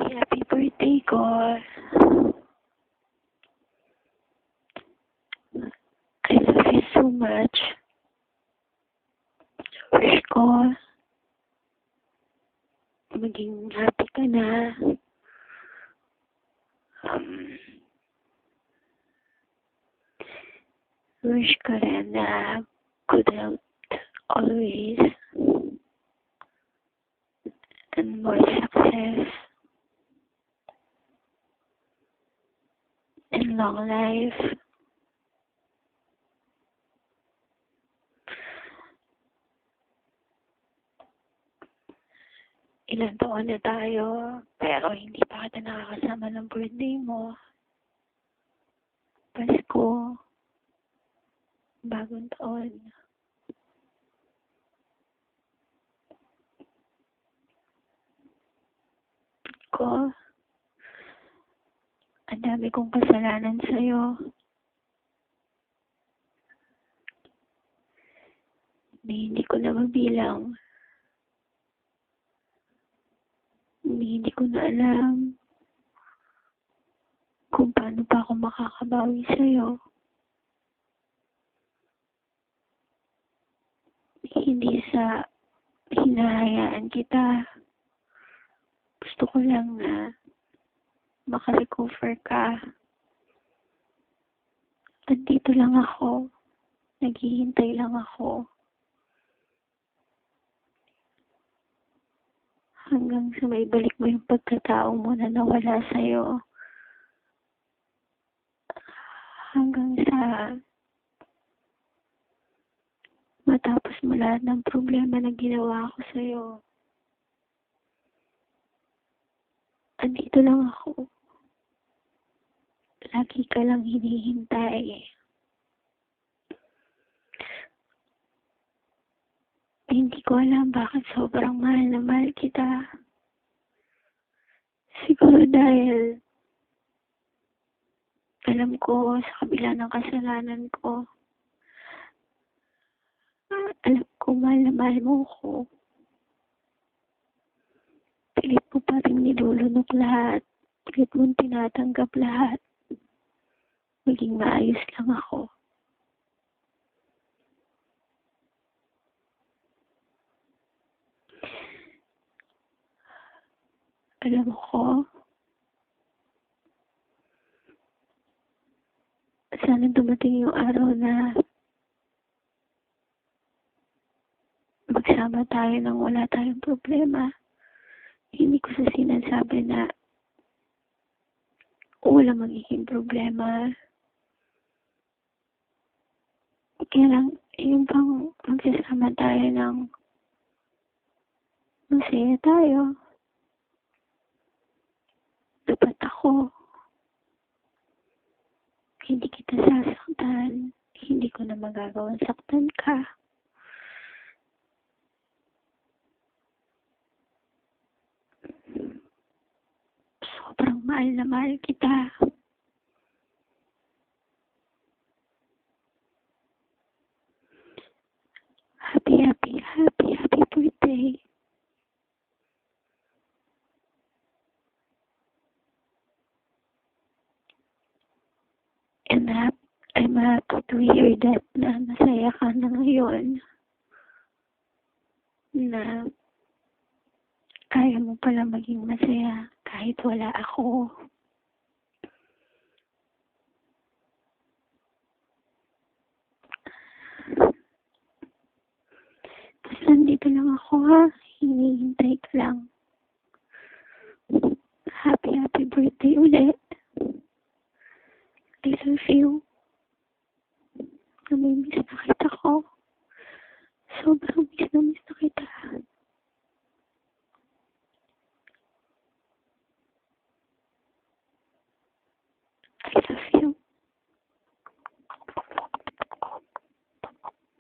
Happy birthday ko. I love you so much. Wish ko maging happy ka na. Wish ko rin na good health always. And more success. And long life. Ilang taon na tayo, pero hindi pa kita nakakasama ng birthday mo. Pasko. Bagong taon. Ko. Ang dami kong kasalanan sa'yo. Hindi ko na mabilang. Hindi ko na alam kung paano pa ako makakabawi sa'yo. Hindi sa hinahayaan kita. Gusto ko lang na makarecover ka. Andito lang ako. Naghihintay lang ako. Hanggang sa maibalik mo yung pagkatao mo na nawala sa'yo. Hanggang sa matapos mo lahat ng problema na ginawa ko sa'yo. Andito lang ako. Lagi ka lang hinihintay. Hindi ko alam bakit sobrang mahal na mahal kita. Siguro dahil alam ko sa kabila ng kasalanan ko. Alam ko mahal na mahal mo ko. Pilit mo pa rin nilulunok lahat. Pilit mong tinatanggap lahat. Maging maayos lang ako. Alam ko, sana dumating yung araw na magsama tayo nang wala tayong problema. Hindi ko sa sinasabi na wala magiging problema. Kaya lang, yung pang magsasama tayo ng masaya tayo. Dapat ako. Hindi kita sasaktan. Hindi ko na magagawang saktan ka. Sobrang mahal na mahal kita. Happy birthday. And I'm happy to hear that na masaya ka na ngayon. Na kaya mo pala maging masaya kahit wala ako. Tapos nandito lang ako ha. Hinihintay ka lang. Happy birthday.